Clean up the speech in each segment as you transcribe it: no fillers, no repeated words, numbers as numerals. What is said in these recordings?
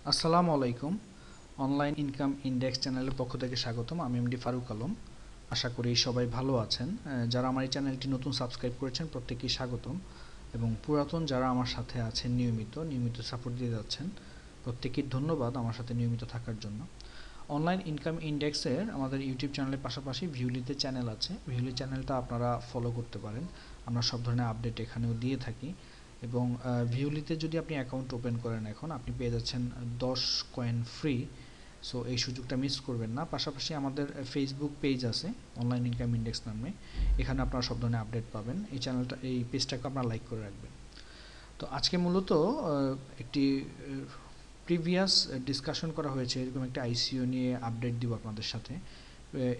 আসসালামু আলাইকুম। Online income index চ্যানেলের পক্ষ থেকে স্বাগতম। আমি এমডি ফারুক আলম। আশা করি সবাই ভালো আছেন। যারা আমার এই চ্যানেলটি নতুন সাবস্ক্রাইব করেছেন প্রত্যেককেই স্বাগতম, এবং পুরাতন যারা আমার সাথে আছেন নিয়মিত সাপোর্ট দিয়ে যাচ্ছেন প্রত্যেককেই ধন্যবাদ আমার সাথে নিয়মিত থাকার জন্য। অনলাইন ইনকাম ইন্ডেক্সের আমাদের ইউটিউব চ্যানেলের পাশাপাশি ভিউলিতে চ্যানেল আছে। ভিউলি চ্যানেলটা আপনারা ফলো করতে পারেন। আমরা সব ধরনের আপডেট এখানেও দিয়ে থাকি, এবং ভিউলিতে যদি আপনি অ্যাকাউন্ট ওপেন করেন এখন আপনি পেয়ে যাচ্ছেন 10 কয়েন ফ্রি। সো এই সুযোগটা মিস করবেন না। পাশাপাশি আমাদের ফেসবুক পেজ আছে অনলাইন ইনকাম ইন্ডেক্স নামে, এখানে আপনারা সব ধরনের আপডেট পাবেন। এই পেজটাকে আপনারা লাইক করে রাখবেন। তো আজকে মূলত একটি প্রিভিয়াস ডিসকাশন করা হয়েছে, এরকম একটা আইসিও নিয়ে আপডেট দিব আপনাদের সাথে।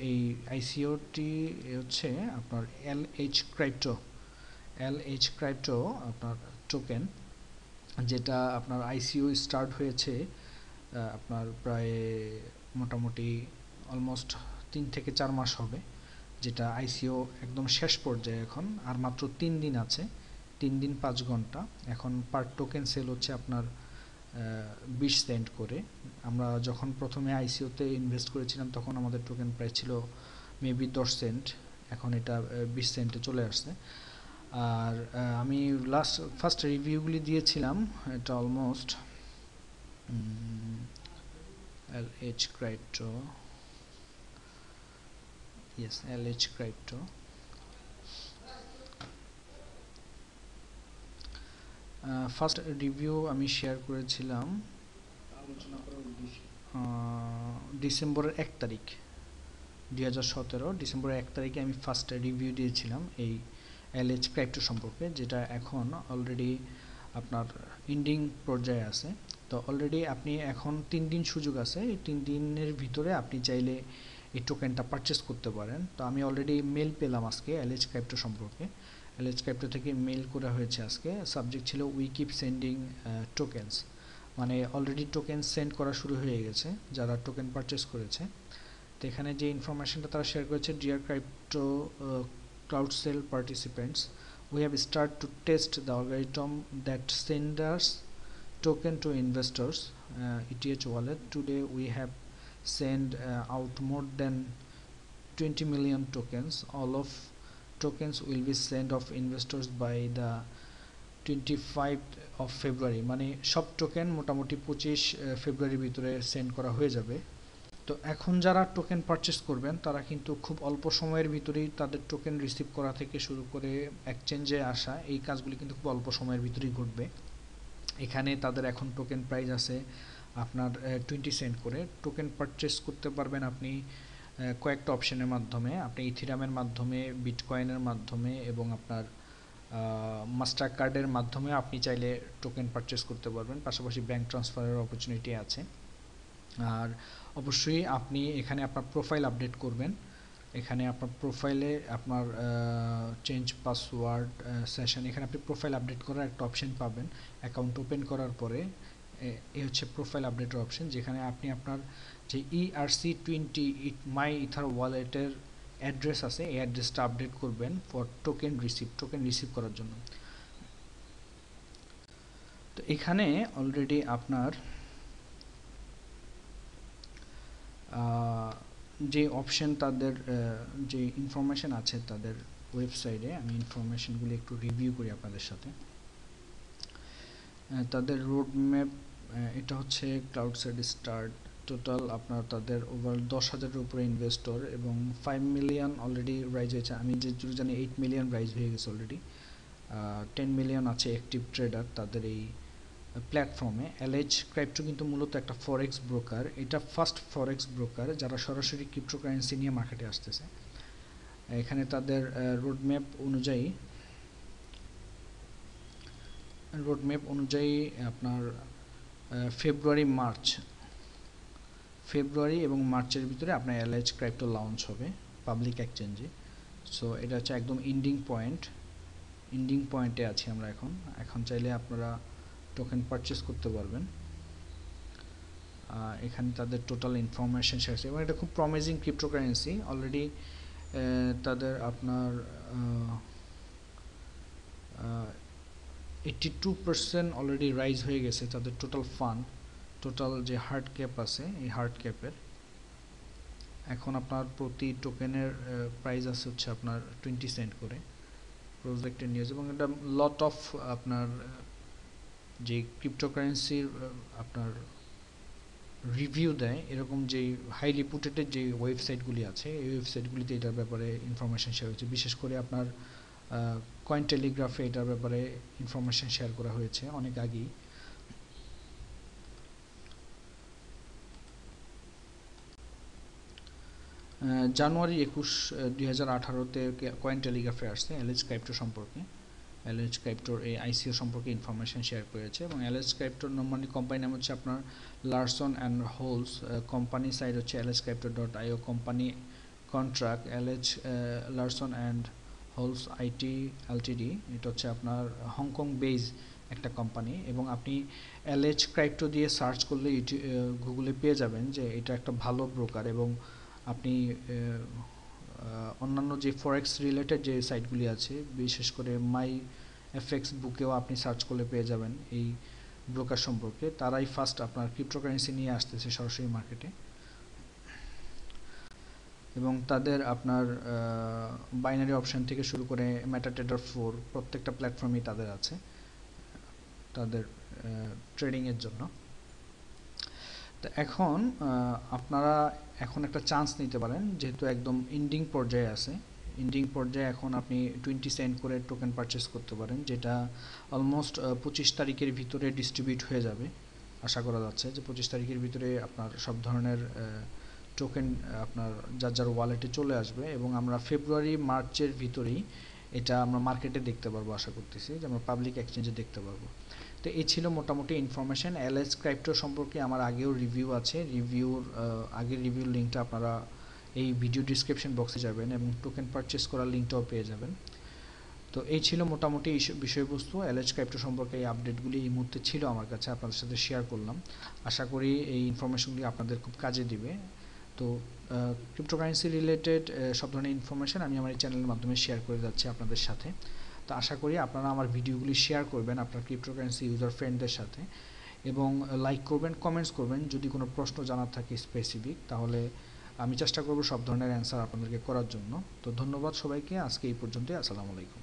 এই আইসিওটি হচ্ছে আপনার LH ক্রাইপ্টো আপনার টোকেন, যেটা আপনার আইসিও স্টার্ট হয়েছে আপনার প্রায় মোটামুটি অলমোস্ট 3 থেকে 4 মাস হবে, যেটা আইসিও একদম শেষ পর্যায়ে। এখন আর মাত্র 3 দিন আছে, 3 দিন 5 ঘন্টা। এখন পার টোকেন সেল হচ্ছে আপনার 20 সেন্ট করে। আমরা যখন প্রথমে আইসিওতে ইনভেস্ট করেছিলাম তখন আমাদের টোকেন প্রাইস ছিল মেবি 10 সেন্ট, এখন এটা 20 সেন্টে চলে আসছে। আর আমি ফার্স্ট রিভিউগুলি দিয়েছিলাম, এটা almost LH crypto, LH crypto first review আমি শেয়ার করেছিলাম ডিসেম্বরের 1 তারিখ, 2017 ডিসেম্বরের 1 তারিখে আমি ফার্স্ট রিভিউ দিয়েছিলাম এই LH ক্রাইপ্টো সম্পর্কে, যেটা এখন অলরেডি আপনার ইন্ডিং পর্যায়ে আছে। তো অলরেডি আপনি এখন 3 দিন সুযোগ আছে, এই 3 দিনের ভিতরে আপনি চাইলে এই টোকেনটা পারচেস করতে পারেন। তো আমি অলরেডি মেল পেলাম আজকে LH ক্রাইপ্টো সম্পর্কে। LH ক্রাইপ্টো থেকে মেল করা হয়েছে আজকে, সাবজেক্ট ছিল উই কিপ সেন্ডিং টোকেন্স, মানে অলরেডি টোকেন সেন্ড করা শুরু হয়ে গেছে যারা টোকেন পারচেস করেছে। তো এখানে যে ইনফরমেশনটা তারা শেয়ার করেছে, dear crypto cloud cell participants, we have started to test the algorithm that sends token to investors ETH wallet. Today we have sent out more than 20 million tokens. All of tokens will be sent of investors by the 25th of February, মানে সব token মোটামুটি 25 ফেব্রুয়ারির ভিতরে send করা হয়ে যাবে। তো এখন যারা টোকেন পারচেস করবেন তারা কিন্তু খুব অল্প সময়ের ভিতরেই তাদের টোকেন রিসিভ করা থেকে শুরু করে এক্সচেঞ্জে আসা, এই কাজগুলি কিন্তু খুব অল্প সময়ের ভিতরেই ঘটবে। এখানে তাদের এখন টোকেন প্রাইস আছে আপনার 20 সেন্ট করে। টোকেন পারচেস করতে পারবেন আপনি কয়েকটা অপশনের মাধ্যমে, আপনি ইথিরামের মাধ্যমে, বিটকয়েনের মাধ্যমে, এবং আপনার মাস্টার কার্ডের মাধ্যমে আপনি চাইলে টোকেন পারচেস করতে পারবেন। পাশাপাশি ব্যাংক ট্রান্সফারের অপরচুনিটি আছে। আর অবশ্যই আপনি এখানে আপনার প্রোফাইল আপডেট করবেন। এখানে আপনার প্রোফাইলে আপনার চেঞ্জ পাসওয়ার্ড সেশন, এখানে আপনি প্রোফাইল আপডেট করার একটা অপশন পাবেন অ্যাকাউন্ট ওপেন করার পরে। এই হচ্ছে প্রোফাইল আপডেটের অপশন, যেখানে আপনি আপনার যে ERC20 মাই ইথার ওয়ালেটের অ্যাড্রেস আছে, এই অ্যাড্রেসটা আপডেট করবেন ফর টোকেন রিসিভ করার জন্য। তো এখানে অলরেডি আপনার যে অপশন, তাদের যে ইনফরমেশন আছে তাদের ওয়েবসাইটে, আমি ইনফরমেশনগুলি একটু রিভিউ করি আপনাদের সাথে। তাদের রোড ম্যাপ, এটা হচ্ছে ক্লাউড সেট স্টার্ট টোটাল আপনার তাদের ওভার 10,000-এর উপরে ইনভেস্টর, এবং 5 মিলিয়ন অলরেডি রাইজ হয়েছে। আমি যে জানি 8 মিলিয়ন রাইজ হয়ে গেছে অলরেডি। 10 মিলিয়ন আছে অ্যাক্টিভ ট্রেডার তাদের এই প্ল্যাটফর্মে। LH ক্রাইপ্টো কিন্তু মূলত একটা ফরেক্স ব্রোকার, এটা ফার্স্ট ফরেক্স ব্রোকার যারা সরাসরি ক্রিপ্টোকারেন্সি নিয়ে মার্কেটে আসতেছে। এখানে তাদের রোডম্যাপ অনুযায়ী আপনার ফেব্রুয়ারি এবং মার্চের ভিতরে আপনার LH ক্রাইপ্টো লঞ্চ হবে পাবলিক এক্সচেঞ্জে। সো এটা হচ্ছে একদম ইন্ডিং পয়েন্টে আছি আমরা এখন চাইলে আপনারা টোকেন পারচেস করতে পারবেন। এখানে তাদের টোটাল ইনফরমেশন শেয়ার, এবং এটা খুব প্রমিজিং ক্রিপ্টোকারেন্সি। অলরেডি তাদের আপনার 82% অলরেডি রাইজ হয়ে গেছে তাদের টোটাল ফান্ড। টোটাল যে হার্ড ক্যাপ আছে এই হার্ড ক্যাপের এখন আপনার প্রতি টোকেনের প্রাইস আছে হচ্ছে আপনার 20 সেন্ট করে প্রজেক্টের নিউজ, এবং এটা লট অফ আপনার যে ক্রিপ্টোকারেন্সির আপনার রিভিউ দেয় এরকম যে হাই রিপুটেড যে ওয়েবসাইটগুলি আছে এই ওয়েবসাইটগুলিতে এটার ব্যাপারে ইনফরমেশন শেয়ার হয়েছে। বিশেষ করে আপনার কয়েন টেলিগ্রাফে এটার ব্যাপারে ইনফরমেশন শেয়ার করা হয়েছে অনেক আগেই। জানুয়ারি 21, 2018-তে কয়েন টেলিগ্রাফে আসছে LH ক্রাইপ্টো সম্পর্কে। LH ক্রাইপ্টোর এই ICO সম্পর্কে ইনফরমেশন শেয়ার করেছে, এবং LH ক্রাইপ্টোর মানে কোম্পানি নাম হচ্ছে আপনার Larson&Holz, কোম্পানি সাইট হচ্ছে LHcrypto.io, company contract Larson&Holz IT Ltd। এটা হচ্ছে আপনার হংকং বেজ একটা কোম্পানি, এবং আপনি LH ক্রাইপ্টো দিয়ে সার্চ করলে গুগলে পেয়ে যাবেন যে এটা একটা ভালো ব্রোকার, এবং আপনি অন্যান্য যে ফরেক্স রিলেটেড যে সাইটগুলি আছে বিশেষ করে মাই এফএক্স বুকেও আপনি সার্চ করলে পেয়ে যাবেন এই ব্রোকার সম্পর্কে। তারাই ফার্স্ট আপনার ক্রিপ্টোকারেন্সি নিয়ে আসতেছে সরাসরি মার্কেটে, এবং তাদের আপনার বাইনারি অপশন থেকে শুরু করে মেটাট্রেডার 4 প্রত্যেকটা প্ল্যাটফর্মই তাদের আছে তাদের ট্রেডিংয়ের জন্য। তো এখন আপনারা এখন একটা চান্স নিতে পারেন, যেহেতু একদম এন্ডিং পর্যায়ে আছে। এন্ডিং পর্যায়ে এখন আপনি 20 সেন্ট করে টোকেন পারচেস করতে পারেন, যেটা অলমোস্ট 25 তারিখের ভিতরে ডিস্ট্রিবিউট হয়ে যাবে। আশা করা যাচ্ছে যে 25 তারিখের ভিতরে আপনার সব ধরনের টোকেন আপনার যার যার ওয়ালেটে চলে আসবে, এবং আমরা ফেব্রুয়ারি মার্চের ভিতরেই এটা আমরা মার্কেটে দেখতে পারবো। আশা করতেছি যে আমরা পাবলিক এক্সচেঞ্জে দেখতে পারবো। তো এই ছিল মোটামুটি ইনফরমেশন। LH ক্রাইপ্টো সম্পর্কে আমার আগেও রিভিউ আছে, আগের রিভিউর লিঙ্কটা আপনারা এই ভিডিও ডিসক্রিপশন বক্সে যাবেন এবং টোকেন পারচেস করার লিঙ্কটাও পেয়ে যাবেন। তো এই ছিল মোটামুটি বিষয়বস্তু। LH ক্রাইপ্টো সম্পর্কে এই আপডেটগুলি এই মুহূর্তে ছিল আমার কাছে, আপনাদের সাথে শেয়ার করলাম। আশা করি এই ইনফরমেশনগুলি আপনাদের খুব কাজে দিবে। তো ক্রিপ্টোকারেন্সি রিলেটেড সব ধরনের ইনফরমেশন আমি আমার এই চ্যানেলের মাধ্যমে শেয়ার করে যাচ্ছি আপনাদের সাথে। তো আশা করি আপনারা আমার ভিডিওগুলি শেয়ার করবেন আপনার ক্রিপ্টোকারেন্সি ইউজার ফ্রেন্ডদের সাথে, এবং লাইক করবেন, কমেন্টস করবেন। যদি কোনো প্রশ্ন জানার থাকে স্পেসিফিক, তাহলে আমি চেষ্টা করব সব ধরনের অ্যান্সার আপনাদেরকে করার জন্য। তো ধন্যবাদ সবাইকে, আজকে এই পর্যন্তই। আসসালামু আলাইকুম।